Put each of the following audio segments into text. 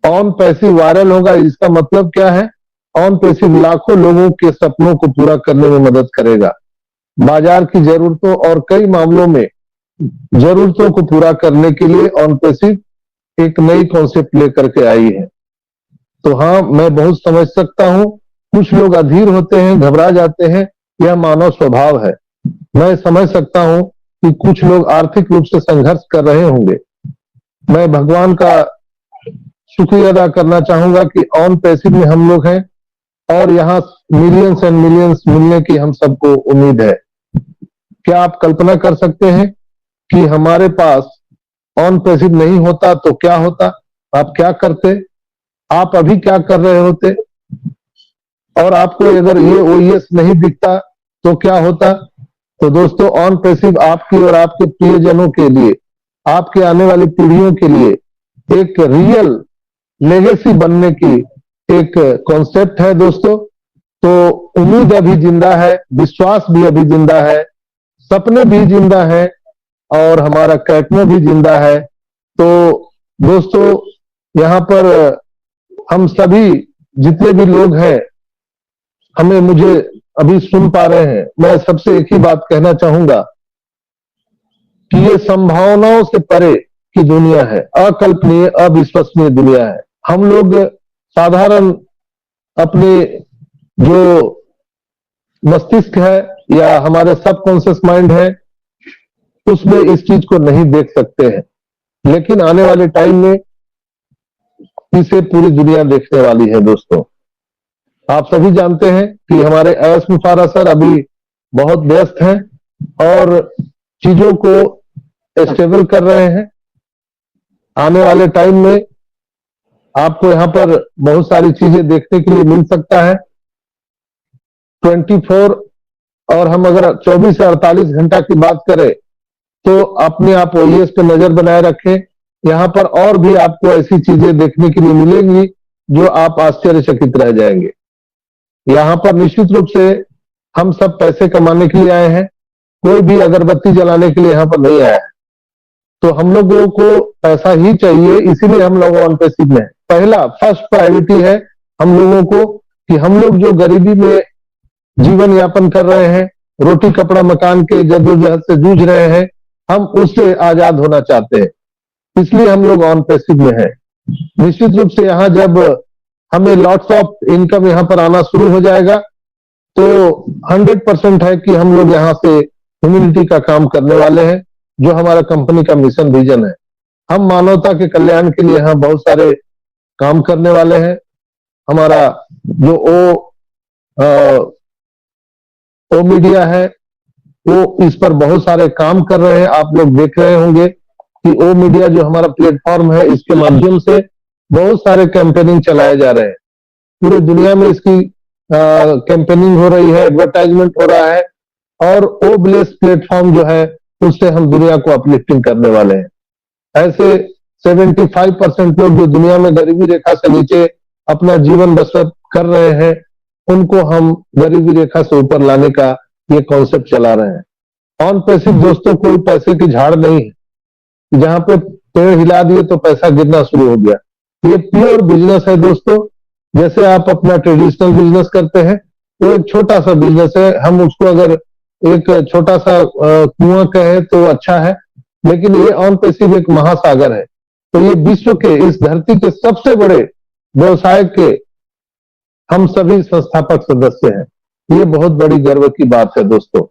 On passive viral होगा। इसका मतलब क्या है? ऑन पैसिव लाखों लोगों के सपनों को पूरा करने में मदद करेगा। बाजार की जरूरतों और कई मामलों में जरूरतों को पूरा करने के लिए ऑन पैसिव एक नई कॉन्सेप्ट लेकर के आई है। तो हाँ, मैं बहुत समझ सकता हूँ। कुछ लोग अधीर होते हैं, घबरा जाते हैं, यह मानव स्वभाव है। मैं समझ सकता हूँ कि कुछ लोग आर्थिक रूप से संघर्ष कर रहे होंगे। मैं भगवान का शुक्रिया अदा करना चाहूंगा कि ऑन पैसिव में हम लोग हैं और यहाँ मिलियंस एंड मिलियंस मिलने की हम सबको उम्मीद है। क्या आप कल्पना कर सकते हैं कि हमारे पास ऑन पैसिव नहीं होता तो क्या होता? आप क्या करते? आप अभी क्या कर रहे होते? और आपको अगर ये ओएस नहीं दिखता तो क्या होता? तो दोस्तों, ऑन पैसिव आपकी और आपके प्रियजनों के लिए, आपके आने वाली पीढ़ियों के लिए एक रियल लेगेसी बनने की एक कॉन्सेप्ट है दोस्तों। तो उम्मीद अभी जिंदा है, विश्वास भी अभी जिंदा है, सपने भी जिंदा है और हमारा कैटमो भी जिंदा है। तो दोस्तों, यहाँ पर हम सभी जितने भी लोग हैं, मुझे अभी सुन पा रहे हैं, मैं सबसे एक ही बात कहना चाहूंगा कि ये संभावनाओं से परे की दुनिया है, अकल्पनीय, अविश्वसनीय दुनिया है। हम लोग साधारण अपने जो मस्तिष्क है या हमारे सबकॉन्शियस माइंड है, उसमें इस चीज को नहीं देख सकते हैं, लेकिन आने वाले टाइम में इसे पूरी दुनिया देखने वाली है दोस्तों। आप सभी जानते हैं कि हमारे एस मुफारा सर अभी बहुत व्यस्त हैं और चीजों को स्टेबल कर रहे हैं। आने वाले टाइम में आपको यहाँ पर बहुत सारी चीजें देखने के लिए मिल सकता है। 24 और हम अगर 24 से 48 घंटा की बात करें तो अपने आप ओएस पे नजर बनाए रखें। यहाँ पर और भी आपको ऐसी चीजें देखने के लिए मिलेंगी जो आप आश्चर्यचकित रह जाएंगे। यहाँ पर निश्चित रूप से हम सब पैसे कमाने के लिए आए हैं, कोई भी अगरबत्ती जलाने के लिए यहाँ पर नहीं आया है। तो हम लोगों को पैसा ही चाहिए, इसीलिए हम लोग ऑन पैसिव में हैं। पहला फर्स्ट प्रायोरिटी है हम लोगों को कि हम लोग जो गरीबी में जीवन यापन कर रहे हैं, रोटी कपड़ा मकान के जद्दोजहद से जूझ रहे हैं, हम उससे आजाद होना चाहते हैं, इसलिए हम लोग ऑन पैसिव में हैं। निश्चित रूप से यहाँ जब हमें लॉट्स ऑफ इनकम यहाँ पर आना शुरू हो जाएगा तो 100% है कि हम लोग यहाँ से ह्यूमैनिटी का काम करने वाले हैं, जो हमारा कंपनी का मिशन विजन है। हम मानवता के कल्याण के लिए यहाँ बहुत सारे काम करने वाले हैं। हमारा जो ओ मीडिया है वो इस पर बहुत सारे काम कर रहे हैं। आप लोग देख रहे होंगे कि ओ मीडिया जो हमारा प्लेटफॉर्म है, इसके माध्यम से बहुत सारे कैंपेनिंग चलाए जा रहे हैं। पूरे दुनिया में इसकी कैंपेनिंग हो रही है, एडवर्टाइजमेंट हो रहा है और ओ ब्लेस प्लेटफॉर्म जो है उससे हम दुनिया को अपलिफ्टिंग करने वाले हैं। ऐसे 75% लोग जो दुनिया में गरीबी रेखा से नीचे अपना जीवन बसर कर रहे हैं, उनको हम गरीबी रेखा से ऊपर लाने का ये कॉन्सेप्ट चला रहे हैं। ऑन पैसिव दोस्तों कोई पैसे की झाड़ नहीं है, जहां पे पेड़ हिला दिए तो पैसा गिरना शुरू हो गया। ये प्योर बिजनेस है दोस्तों। जैसे आप अपना ट्रेडिशनल बिजनेस करते हैं, वो एक छोटा सा बिजनेस है। हम उसको अगर एक छोटा सा कुआं कहें तो अच्छा है, लेकिन ये ऑन पैसिव एक महासागर है। तो ये विश्व के, इस धरती के सबसे बड़े व्यवसाय के हम सभी संस्थापक सदस्य हैं। ये बहुत बड़ी गर्व की बात है दोस्तों।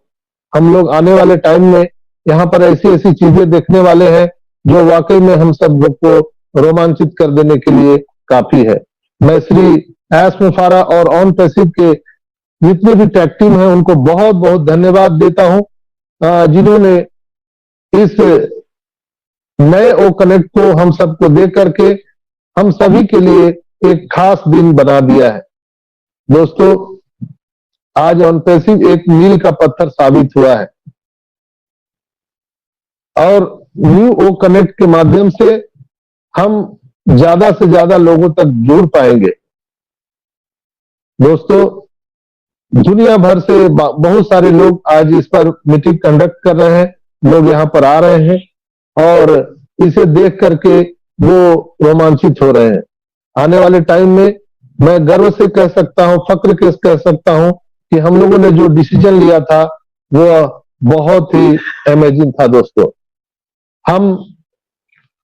हम लोग आने वाले टाइम में यहाँ पर ऐसी ऐसी चीजें देखने वाले हैं जो वाकई में हम सब लोग को रोमांचित कर देने के लिए काफी है। मैं श्री एस मुफारा और ऑन पैसिव के जितने भी टैग टीम है उनको बहुत बहुत धन्यवाद देता हूं, जिन्होंने इस नए ओ कनेक्ट को हम सबको दे करके हम सभी के लिए एक खास दिन बना दिया है। दोस्तों, आज ऑन पैसिव एक मील का पत्थर साबित हुआ है और न्यू ओ कनेक्ट के माध्यम से हम ज्यादा से ज्यादा लोगों तक जुड़ पाएंगे। दोस्तों, दुनिया भर से बहुत सारे लोग आज इस पर मीटिंग कंडक्ट कर रहे हैं, लोग यहाँ पर आ रहे हैं और इसे देख करके वो रोमांचित हो रहे हैं। आने वाले टाइम में मैं गर्व से कह सकता हूं, फक्र के कह सकता हूं कि हम लोगों ने जो डिसीजन लिया था वो बहुत ही अमेजिंग था दोस्तों। हम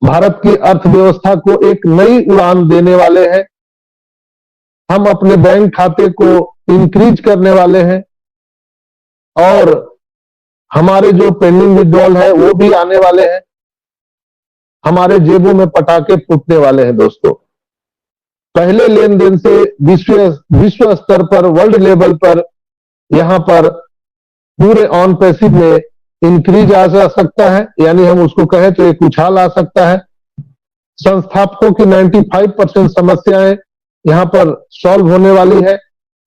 भारत की अर्थव्यवस्था को एक नई उड़ान देने वाले हैं। हम अपने बैंक खाते को इंक्रीज करने वाले हैं और हमारे जो पेंडिंग विड्रॉल है वो भी आने वाले हैं। हमारे जेबों में पटाखे फूटने वाले हैं दोस्तों। पहले लेन देन से विश्व विश्व स्तर पर, वर्ल्ड लेवल पर, यहां पर पूरे ऑन पैसिव में इंक्रीज आ जा सकता है, यानी हम उसको कहें तो एक उछाल आ सकता है। संस्थापकों की 95% समस्याएं यहां पर सॉल्व होने वाली है।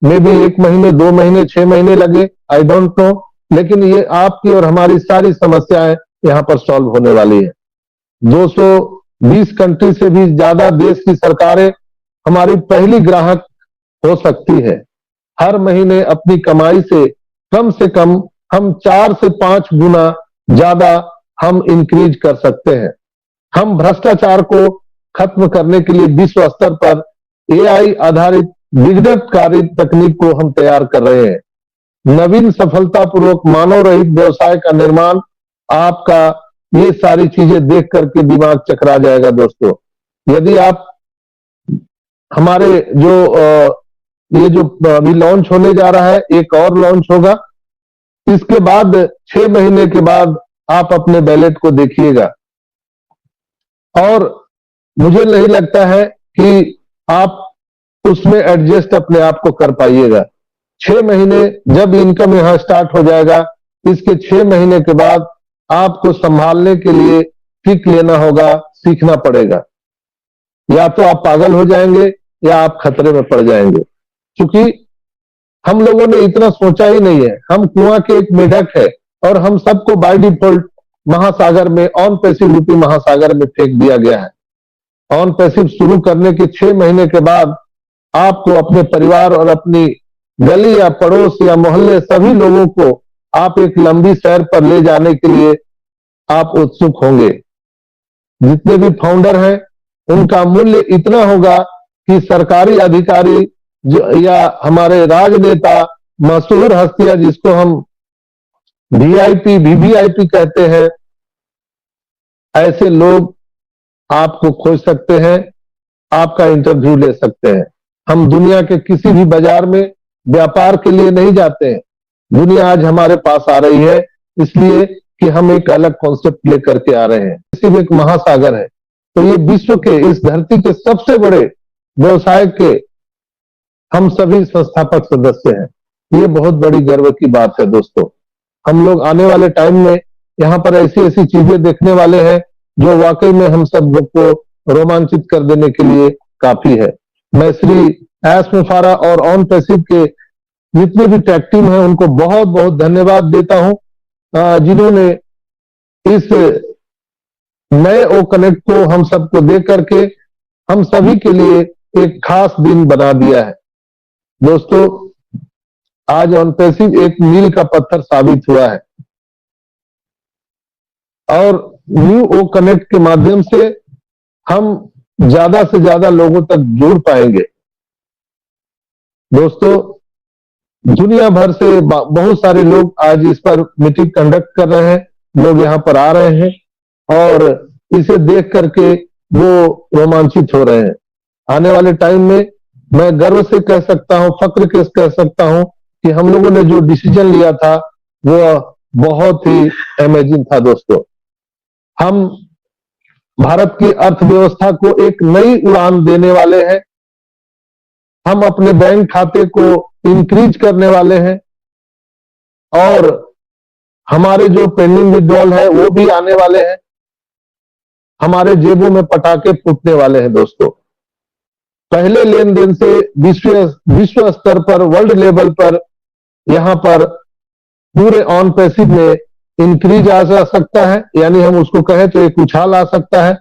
मे बी 1 महीने, 2 महीने, 6 महीने लगे, आई डोंट नो, लेकिन ये आपकी और हमारी सारी समस्याएं यहां पर सॉल्व होने वाली है। 220 कंट्री से भी ज्यादा देश की सरकारें हमारी पहली ग्राहक हो सकती है। हर महीने अपनी कमाई से कम हम 4 से 5 गुना ज्यादा हम इंक्रीज कर सकते हैं। हम भ्रष्टाचार को खत्म करने के लिए विश्व स्तर पर एआई आधारित विघटनकारी तकनीक को हम तैयार कर रहे हैं। नवीन सफलतापूर्वक मानव रहित व्यवसाय का निर्माण, आपका ये सारी चीजें देख करके दिमाग चकरा जाएगा दोस्तों। यदि आप हमारे जो ये जो अभी लॉन्च होने जा रहा है, एक और लॉन्च होगा, इसके बाद 6 महीने के बाद आप अपने बैलेट को देखिएगा और मुझे नहीं लगता है कि आप उसमें एडजस्ट अपने आप को कर पाइएगा। 6 महीने जब इनकम यहां स्टार्ट हो जाएगा, इसके 6 महीने के बाद आपको संभालने के लिए ट्रिक लेना होगा, सीखना पड़ेगा। या तो आप पागल हो जाएंगे या आप खतरे में पड़ जाएंगे, क्योंकि हम लोगों ने इतना सोचा ही नहीं है। हम कुआं के एक मेढक है और हम सबको बाय डिफॉल्ट महासागर में, ऑन पैसिव रूपी महासागर में फेंक दिया गया है। ऑन पैसिव शुरू करने के 6 महीने के बाद आपको अपने परिवार और अपनी गली या पड़ोस या मोहल्ले सभी लोगों को आप एक लंबी सैर पर ले जाने के लिए आप उत्सुक होंगे। जितने भी फाउंडर हैं उनका मूल्य इतना होगा कि सरकारी अधिकारी या हमारे राजनेता, मशहूर हस्तियां जिसको हम वीआईपी, वीवीआईपी कहते हैं, ऐसे लोग आपको खोज सकते हैं, आपका इंटरव्यू ले सकते हैं। हम दुनिया के किसी भी बाजार में व्यापार के लिए नहीं जाते हैं। दुनिया आज हमारे पास आ रही है इसलिए कि हम एक अलग कॉन्सेप्ट लेकर के आ रहे हैं। सिर्फ एक महासागर है, तो ये विश्व के, इस धरती के सबसे बड़े व्यवसाय के हम सभी संस्थापक सदस्य हैं। ये बहुत बड़ी गर्व की बात है दोस्तों। हम लोग आने वाले टाइम में यहाँ पर ऐसी ऐसी चीजें देखने वाले हैं जो वाकई में हम सब लोग को रोमांचित कर देने के लिए काफी है। मैं श्री एस मुफारा और ऑन पैसिव के जितने भी टैग टीम है उनको बहुत बहुत धन्यवाद देता हूं, जिन्होंने इस नए ओ कनेक्ट को हम सबको दे करके हम सभी के लिए एक खास दिन बना दिया है। दोस्तों, आज ऑन पैसिव एक मील का पत्थर साबित हुआ है और न्यू ओ कनेक्ट के माध्यम से हम ज्यादा से ज्यादा लोगों तक जुड़ पाएंगे। दोस्तों, दुनिया भर से बहुत सारे लोग आज इस पर मीटिंग कंडक्ट कर रहे हैं, लोग यहाँ पर आ रहे हैं और इसे देख करके वो रोमांचित हो रहे हैं। आने वाले टाइम में मैं गर्व से कह सकता हूं, फक्र के कह सकता हूं कि हम लोगों ने जो डिसीजन लिया था वो बहुत ही अमेजिंग था दोस्तों। हम भारत की अर्थव्यवस्था को एक नई उड़ान देने वाले हैं। हम अपने बैंक खाते को इंक्रीज करने वाले हैं और हमारे जो पेंडिंग विड्रॉल है वो भी आने वाले हैं। हमारे जेबों में पटाखे फूटने वाले हैं दोस्तों। पहले लेन देन से विश्व स्तर पर, वर्ल्ड लेवल पर, यहां पर पूरे ऑन पैसिव में इंक्रीज आ जा सकता है, यानी हम उसको कहें तो एक उछाल आ सकता है।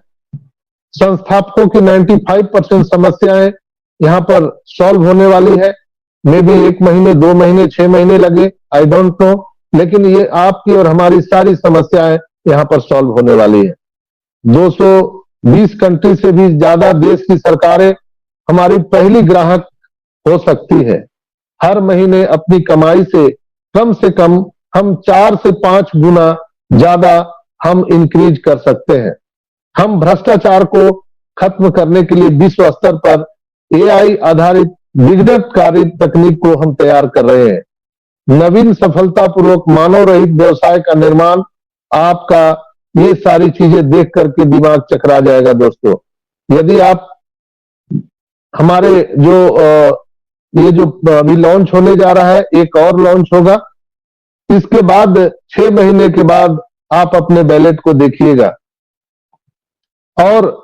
संस्थापकों की 95% समस्याएं यहां पर सॉल्व होने वाली है। मे बी 1 महीने, 2 महीने, 6 महीने लगे, आई डोंट नो, लेकिन ये आपकी और हमारी सारी समस्याएं यहां पर सॉल्व होने वाली है। 220 कंट्री से भी ज्यादा देश की सरकारें हमारी पहली ग्राहक हो सकती है। हर महीने अपनी कमाई से कम हम 4 से 5 गुना ज्यादा हम इंक्रीज कर सकते हैं। हम भ्रष्टाचार को खत्म करने के लिए विश्व स्तर पर एआई आधारित विघटनकारी तकनीक को हम तैयार कर रहे हैं। नवीन सफलतापूर्वक मानव रहित व्यवसाय का निर्माण, आपका ये सारी चीजें देख करके दिमाग चकरा जाएगा दोस्तों। यदि आप हमारे जो ये जो अभी लॉन्च होने जा रहा है, एक और लॉन्च होगा, इसके बाद 6 महीने के बाद आप अपने बैलेट को देखिएगा और